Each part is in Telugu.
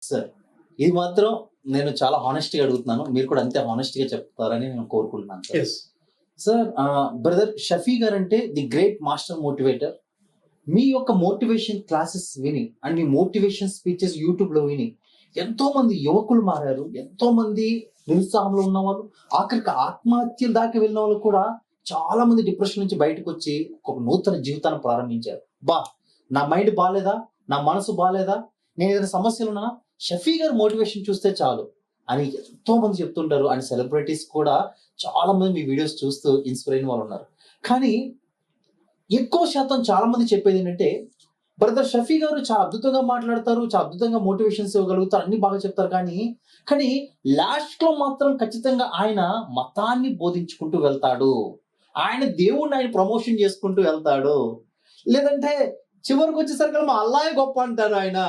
సార్ ఇది మాత్రం నేను చాలా హానెస్ట్‌గా అడుగుతున్నాను. మీరు కూడా అంతే హానెస్ట్‌గా చెప్తారని నేను కోరుకుంటున్నాను sir. Yes. Sir brother Shafi గారంటే ది గ్రేట్ మాస్టర్ మోటివేటర్. మీ యొక్క మోటివేషన్ క్లాసెస్ విని అండ్ మీ మోటివేషన్ స్పీచెస్ యూట్యూబ్‌లో విని ఎంతోమంది యువకులు మారారు. ఎంతోమంది నిరుత్సాహంలో ఉన్నవాళ్ళు, ఆఖరికి ఆత్మహత్యల దాకా వెళ్ళిన వాళ్ళు కూడా చాలా మంది డిప్రెషన్ నుంచి బయటకొచ్చి ఒక నూతన జీవితాన్ని ప్రారంభించారు. నా మైండ్ బాలేదా? నా మనసు బాలేదా? నేను ఏదైనా సమస్యలున్నా షఫీ గారి మోటివేషన్ చూస్తే చాలు అని ఎంతో మంది చెప్తుంటారు. అండ్ సెలబ్రిటీస్ కూడా చాలా మంది మీ వీడియోస్ చూస్తూ ఇన్స్పైర్ అయిన వాళ్ళు ఉన్నారు. కానీ ఎక్కువ శాతం చాలా మంది చెప్పేది ఏంటంటే, బ్రదర్ షఫీ గారు చాలా అద్భుతంగా మాట్లాడతారు, చాలా అద్భుతంగా మోటివేషన్స్ ఇవ్వగలుగుతారు, అన్ని బాగా చెప్తారు. కానీ లాస్ట్ లో మాత్రం ఖచ్చితంగా ఆయన మతాన్ని బోధించుకుంటూ వెళ్తాడు, ఆయన దేవుణ్ణి ఆయన ప్రమోషన్ చేసుకుంటూ వెళ్తాడు. లేదంటే చివరికి వచ్చేసరికి మా అల్లాయే గొప్ప అంటారు, ఆయన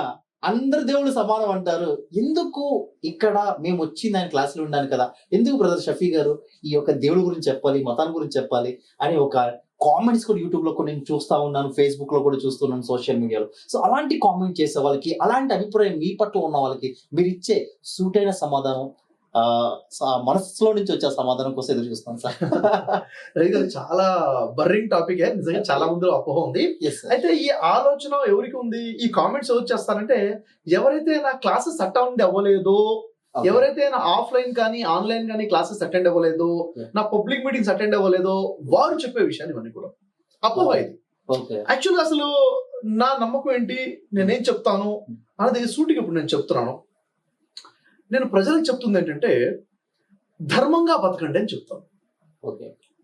అందరు దేవుడు సమానం అంటారు. ఎందుకు ఇక్కడ మేము వచ్చింది ఆయన క్లాసులో ఉండాలి కదా, ఎందుకు బ్రదర్ షఫీ గారు ఈ యొక్క దేవుడి గురించి చెప్పాలి, మతాన్ని గురించి చెప్పాలి అని ఒక కామెంట్స్ కూడా యూట్యూబ్ లో కూడా నేను చూస్తా ఉన్నాను, ఫేస్బుక్ లో కూడా చూస్తున్నాను, సోషల్ మీడియాలో. సో అలాంటి కామెంట్ చేసే వాళ్ళకి, అలాంటి అభిప్రాయం మీ పట్ల ఉన్న వాళ్ళకి మీరు ఇచ్చే సూటైన సమాధానం, మనసులో నుంచి వచ్చే సమాధానం కోసం ఎదురు చూస్తాను సార్. ఇది చాలా బర్రింగ్ టాపిక్. నిజంగా చాలా మందిలో అపోహ ఉంది. అయితే ఈ ఆలోచన ఎవరికి ఉంది, ఈ కామెంట్స్ ఎవరు చేస్తారంటే, ఎవరైతే నా క్లాసెస్ అటెండ్ అవ్వలేదో, ఎవరైతే నా ఆఫ్లైన్ కానీ ఆన్లైన్ కానీ క్లాసెస్ అటెండ్ అవ్వలేదు, నా పబ్లిక్ మీటింగ్స్ అటెండ్ అవ్వలేదో వారు చెప్పే విషయాన్ని ఇవన్నీ కూడా అపోహ. ఇది యాక్చువల్గా అసలు నా నమ్మకం ఏంటి, నేనేం చెప్తాను అనేది సూటిగా ఇప్పుడు నేను చెప్తున్నాను. నేను ప్రజలకు చెప్తుంది ఏంటంటే, ధర్మంగా బతకండి అని చెప్తాను.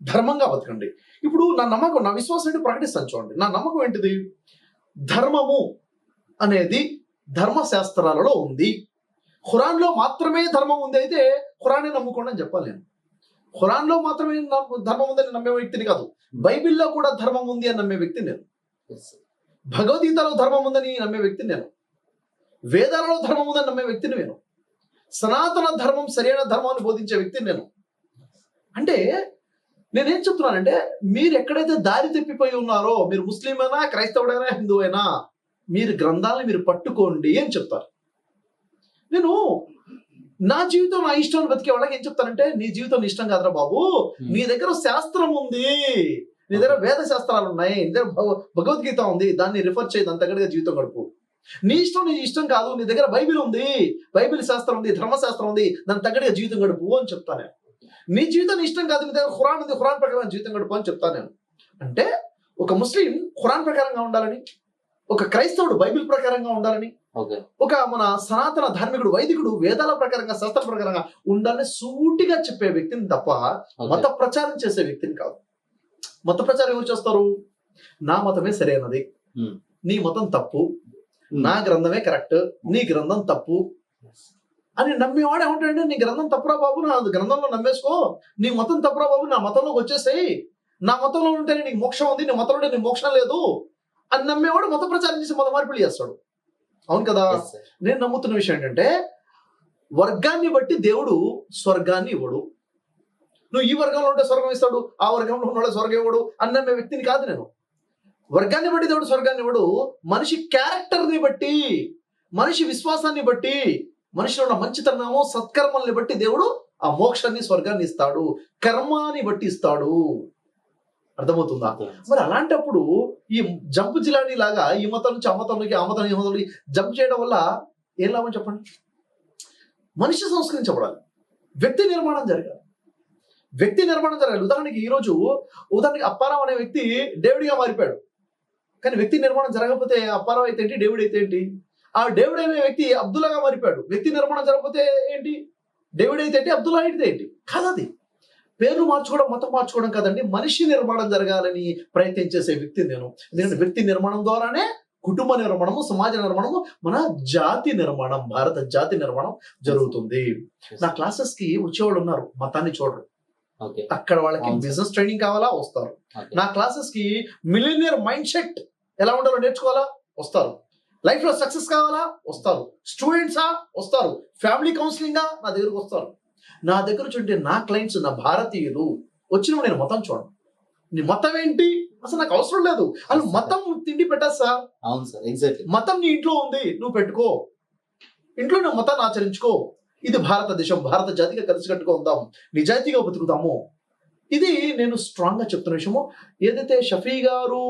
ధర్మంగా బతకండి. ఇప్పుడు నా నమ్మకం, నా విశ్వాసం ఏంటి ప్రకటిస్తాను చూడండి. నా నమ్మకం ఏంటిది, ధర్మము అనేది ధర్మశాస్త్రాలలో ఉంది. ఖురాన్లో మాత్రమే ధర్మం ఉంది అయితే ఖురానే నమ్ముకోండి అని చెప్పాలి నేను. ఖురాన్లో మాత్రమే ధర్మం ఉందని నమ్మే వ్యక్తిని కాదు, బైబిల్లో కూడా ధర్మం ఉంది అని నమ్మే వ్యక్తిని నేను. భగవద్గీతలో ధర్మం ఉందని నమ్మే వ్యక్తిని నేను. వేదాలలో ధర్మం ఉందని నమ్మే వ్యక్తిని నేను. సనాతన ధర్మం సరైన ధర్మాన్ని బోధించే వ్యక్తిని నేను. అంటే నేనేం చెప్తున్నానంటే, మీరు ఎక్కడైతే దారి తప్పిపోయి ఉన్నారో, మీరు ముస్లిం అయినా, క్రైస్తవుడైనా, హిందూ అయినా, మీరు గ్రంథాలను మీరు పట్టుకోండి అని చెప్తారు. నేను నా జీవితం నా ఇష్టం బతికే వాళ్ళకి ఏం చెప్తానంటే, నీ జీవితం ఇష్టం కాదురా బాబు, నీ దగ్గర శాస్త్రం ఉంది, నీ దగ్గర వేద శాస్త్రాలు ఉన్నాయి, నీ దగ్గర భగవద్గీత ఉంది, దాన్ని రిఫర్ చేయి, దాని తగ్గట్టుగా జీవితం గడుపు. నీ ఇష్టం కాదు, నీ దగ్గర బైబిల్ ఉంది, బైబిల్ శాస్త్రం ఉంది, ధర్మశాస్త్రం ఉంది, దాని తగ్గట్టుగా జీవితం గడుపు అని చెప్తాను నేను. నీ జీవితం ఇష్టం కాదు, నీ దగ్గర ఖురాన్ ఉంది, ఖురాన్ ప్రకారం జీవితం గడుపు అని చెప్తాను నేను. అంటే ఒక ముస్లిం ఖురాన్ ప్రకారంగా ఉండాలని, ఒక క్రైస్తవుడు బైబిల్ ప్రకారంగా ఉండాలని, ఒక మన సనాతన ధార్మికుడు వైదికుడు వేదాల ప్రకారంగా శాస్త్ర ప్రకారంగా ఉండాలని సూటిగా చెప్పే వ్యక్తిని తప్ప మత ప్రచారం చేసే వ్యక్తిని కాదు. మత ప్రచారం ఎవరు చేస్తారు, నా మతమే సరైనది, నీ మతం తప్పు, నా గ్రంథమే కరెక్ట్, నీ గ్రంథం తప్పు అని నమ్మేవాడు ఏమంటాడంటే, నీ గ్రంథం తప్పురా బాబు, నా గ్రంథంలో నమ్మేసుకో, నీ మతం తప్పురా బాబు, నా మతంలోకి వచ్చేసాయి, నా మతంలో ఉంటేనే నీకు మోక్షం ఉంది, నీ మతంలో నీకు మోక్షం లేదు అని నమ్మేవాడు మత ప్రచారం చేసి మత మార్పిడి చేస్తాడు. అవును కదా. నేను నమ్ముతున్న విషయం ఏంటంటే, వర్గాన్ని బట్టి దేవుడు స్వర్గాన్ని ఇవ్వడు. నువ్వు ఈ వర్గంలో ఉంటే స్వర్గం ఇస్తాడు, ఆ వర్గంలో ఉన్న స్వర్గం ఇవ్వడు అని నమ్మే వ్యక్తిని కాదు నేను. వర్గాన్ని బట్టి దేవుడు స్వర్గాన్ని ఇవ్వడు, మనిషి క్యారెక్టర్ని బట్టి, మనిషి విశ్వాసాన్ని బట్టి, మనిషిలో ఉన్న మంచితనము సత్కర్మల్ని బట్టి దేవుడు ఆ మోక్షాన్ని స్వర్గాన్ని ఇస్తాడు, కర్మాన్ని బట్టి ఇస్తాడు. అర్థమవుతుందా? మరి అలాంటప్పుడు ఈ జంప్ జిలానీ లాగా ఈ మతం నుంచి ఆ మతంలోకి, ఆ మతం ఈ మతంలోకి జంప్ చేయడం వల్ల ఏం లాభం చెప్పండి? మనిషి సంస్కరించబడాలి, వ్యక్తి నిర్మాణం జరగాలి, వ్యక్తి నిర్మాణం జరగాలి. ఉదాహరణకి అప్పారావు అనే వ్యక్తి డేవిడ్గా మారిపోయాడు, కానీ వ్యక్తి నిర్మాణం జరగకపోతే అప్పారావు అయితే ఏంటి, డేవిడ్ అయితే ఏంటి? ఆ డేవిడ్ అనే వ్యక్తి అబ్దుల్లాగా మారిపోయాడు, వ్యక్తి నిర్మాణం జరగకపోతే ఏంటి? డేవిడ్ అయితే ఏంటి, అబ్దుల్లా అయితే ఏంటి? కాదది పేర్లు మార్చుకోవడం, మతం మార్చుకోవడం కాదండి, మనిషి నిర్మాణం జరగాలని ప్రయత్నం చేసే వ్యక్తి నేను. ఎందుకంటే వ్యక్తి నిర్మాణం ద్వారానే కుటుంబ నిర్మాణము, సమాజ నిర్మాణము, మన జాతి నిర్మాణం, భారత జాతి నిర్మాణం జరుగుతుంది. నా క్లాసెస్ కి వచ్చేవాళ్ళు ఉన్నారు, మతాన్ని చూడరు, అక్కడ వాళ్ళకి బిజినెస్ ట్రైనింగ్ కావాలా, వస్తారు. నా క్లాసెస్ కి మిలినియర్ మైండ్ సెట్ ఎలా ఉండాలో నేర్చుకోవాలా, వస్తారు. లైఫ్ లో సక్సెస్ కావాలా, వస్తారు. స్టూడెంట్సా, వస్తారు. ఫ్యామిలీ కౌన్సిలింగా నా దగ్గరకు వస్తారు. నా దగ్గర చూంటే నా క్లయింట్స్, నా భారతీయులు వచ్చినప్పుడు నేను మతం చూడను. నీ మతం ఏంటి అసలు నాకు అవసరం లేదు. అసలు మతం తిండి పెట్టా సార్, అవును సార్, ఎగ్జాక్ట్లీ. మతం నీ ఇంట్లో ఉంది, నువ్వు పెట్టుకో. ఇంట్లో నువ్వు మతాన్ని ఆచరించుకో. ఇది భారతదేశం, భారత జాతిగా కలిసికట్టుగా ఉందాం, నిజాయితీగా బతుకుతాము. ఇది నేను స్ట్రాంగ్ గా చెప్తున్న విషయము. ఏదైతే షఫీ గారు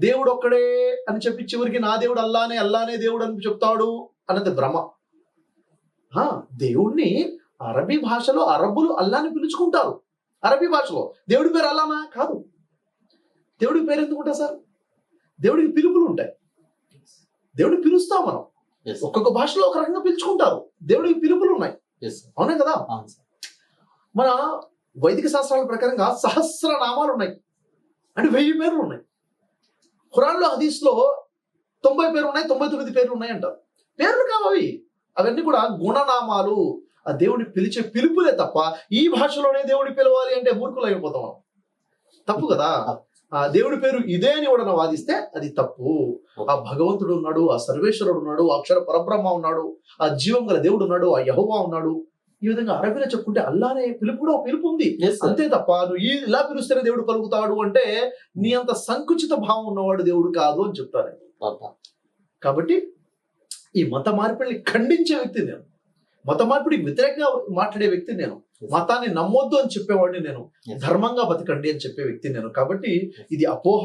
దేవుడు ఒక్కడే అని చెప్పి చివరికి నా దేవుడు అల్లానే దేవుడు అని చెప్తాడు అన్నది భ్రమ. దేవుణ్ణి అరబీ భాషలో అరబ్బులు అల్లాని పిలుచుకుంటారు. అరబీ భాషలో దేవుడి పేరు అల్లానా కాదు. దేవుడికి పేరు ఎందుకు ఉంటాయి సార్? దేవుడికి పిలుపులు ఉంటాయి. దేవుడిని పిలుస్తాం మనం. ఒక్కొక్క భాషలో ఒక రకంగా పిలుచుకుంటారు. దేవుడికి పిలుపులు ఉన్నాయి. అవునే కదా? మన వైదిక శాస్త్రాల ప్రకారంగా సహస్రనామాలు ఉన్నాయి, అంటే 1000 పేర్లు ఉన్నాయి. ఖురాన్లో హదీస్లో 90 పేర్లు ఉన్నాయి, 99 పేర్లు ఉన్నాయి అంటారు. పేర్లు కావు అవన్నీ కూడా గుణనామాలు. ఆ దేవుడిని పిలిచే పిలుపులే తప్ప ఈ భాషలోనే దేవుడిని పిలవాలి అంటే మూర్ఖులు అయిపోతాం మనం. తప్పు కదా? ఆ దేవుడి పేరు ఇదే అని ఎవడన్నా వాదిస్తే అది తప్పు. ఆ భగవంతుడు ఉన్నాడు, ఆ సర్వేశ్వరుడు ఉన్నాడు, ఆ అక్షర పరబ్రహ్మ ఉన్నాడు, ఆ జీవం గల దేవుడు ఉన్నాడు, ఆ యెహోవా ఉన్నాడు. ఈ విధంగా అరబీలో చెప్పుకుంటే అల్లానే పిలుపు కూడా పిలుపు ఉంది. అంతే తప్ప నువ్వు ఇలా పిలుస్తేనే దేవుడు పలుకుతాడు అంటే నీ అంత సంకుచిత భావం ఉన్నవాడు దేవుడు కాదు అని చెప్తారు. కాబట్టి ఈ మత మార్పిడిని ఖండించే వ్యక్తి నేను. మత మార్పిడికి వ్యతిరేకంగా మాట్లాడే వ్యక్తి నేను. మతాన్ని నమ్మొద్దు అని చెప్పేవాడిని నేను. ధర్మంగా బతకండి అని చెప్పే వ్యక్తి నేను. కాబట్టి ఇది అపోహ.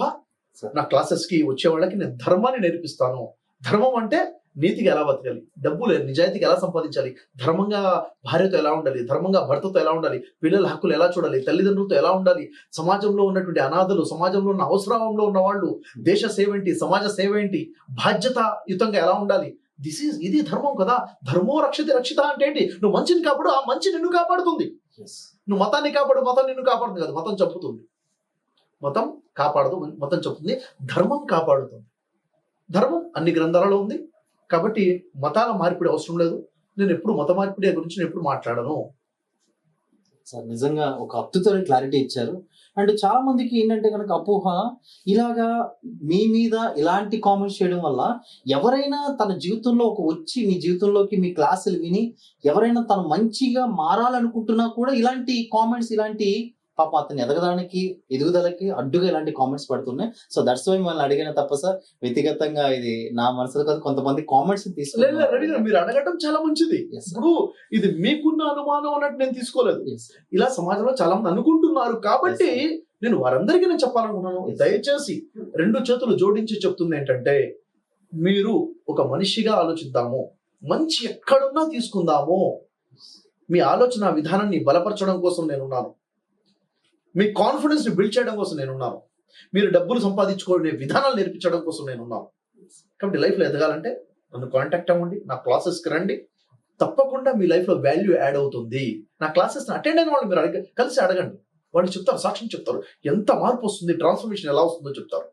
నా క్లాసెస్ కి వచ్చే వాళ్ళకి నేను ధర్మాన్ని నేర్పిస్తాను. ధర్మం అంటే నీతిగా ఎలా బతకాలి, డబ్బులు నిజాయితీగా ఎలా సంపాదించాలి, ధర్మంగా భార్యతో ఎలా ఉండాలి, ధర్మంగా భర్తతో ఎలా ఉండాలి, పిల్లల హక్కులు ఎలా చూడాలి, తల్లిదండ్రులతో ఎలా ఉండాలి, సమాజంలో ఉన్నటువంటి అనాథలు, సమాజంలో ఉన్న అవసరంలో ఉన్న వాళ్ళు, దేశ సేవ ఏంటి, సమాజ సేవ ఏంటి, బాధ్యతాయుతంగా ఎలా ఉండాలి. ఇది ధర్మం కదా. ధర్మో రక్షిత అంటే ఏంటి? నువ్వు మంచిని కాపాడు, ఆ మంచి నిన్ను కాపాడుతుంది. నువ్వు మతాన్ని కాపాడు, మతం నిన్ను కాపాడుతుంది కదా. మతం చంపుతుంది. మతం కాపాడదు, మతం చంపుతుంది. ధర్మం కాపాడుతుంది. ధర్మం అన్ని గ్రంథాలలో ఉంది. కాబట్టి మతాల మార్పిడి అవసరం లేదు. నేను ఎప్పుడు మత మార్పిడి గురించి నేను ఎప్పుడు మాట్లాడను. సార్ నిజంగా ఒక అద్భుతమైన క్లారిటీ ఇచ్చారు. అండ్ చాలా మందికి ఏంటంటే కనుక అపోహ, ఇలాగా మీ మీద ఇలాంటి కామెంట్స్ చేయడం వల్ల ఎవరైనా తన జీవితంలో వచ్చి మీ జీవితంలోకి మీ క్లాసులు విని ఎవరైనా తను మంచిగా మారాలనుకుంటున్నా కూడా ఇలాంటి కామెంట్స్, ఇలాంటి పాపం అతను ఎదుగుదలకి అడ్డుగా ఇలాంటి కామెంట్స్ పడుతున్నాయి. సో దట్స్ వై మిమ్మల్ని అడిగిన తప్ప సార్ వ్యక్తిగతంగా ఇది నా మనసులో కాదు. కొంతమంది కామెంట్స్ మీరు అడగడం చాలా మంచిది. ఇప్పుడు ఇది మీకున్న అనుమానం అన్నట్టు నేను తీసుకోలేదు. ఇలా సమాజంలో చాలా మంది అనుకుంటున్నారు కాబట్టి నేను వారందరికీ నేను చెప్పాలనుకున్నాను. దయచేసి 2 చేతులు జోడించి చెప్తుంది ఏంటంటే, మీరు ఒక మనిషిగా ఆలోచిద్దాము, మంచి ఎక్కడున్నా తీసుకుందాము. మీ ఆలోచన విధానాన్ని బలపరచడం కోసం నేనున్నాను. మీ కాన్ఫిడెన్స్ ని బిల్డ్ చేయడం కోసం నేనున్నాను. మీరు డబ్బులు సంపాదించుకునే విధానాలు నేర్పించడం కోసం నేనున్నాను. కాబట్టి లైఫ్లో ఎదగాలంటే నన్ను కాంటాక్ట్ అవ్వండి, నా క్లాసెస్కి రండి. తప్పకుండా మీ లైఫ్లో వాల్యూ యాడ్ అవుతుంది. నా క్లాసెస్ అటెండ్ అయిన వాళ్ళు మీరు కలిసి అడగండి. వాళ్ళు చెప్తారు, సాక్ష్యం చెప్తారు, ఎంత మార్పు వస్తుంది, ట్రాన్స్ఫర్మేషన్ ఎలా వస్తుందో చెప్తారు.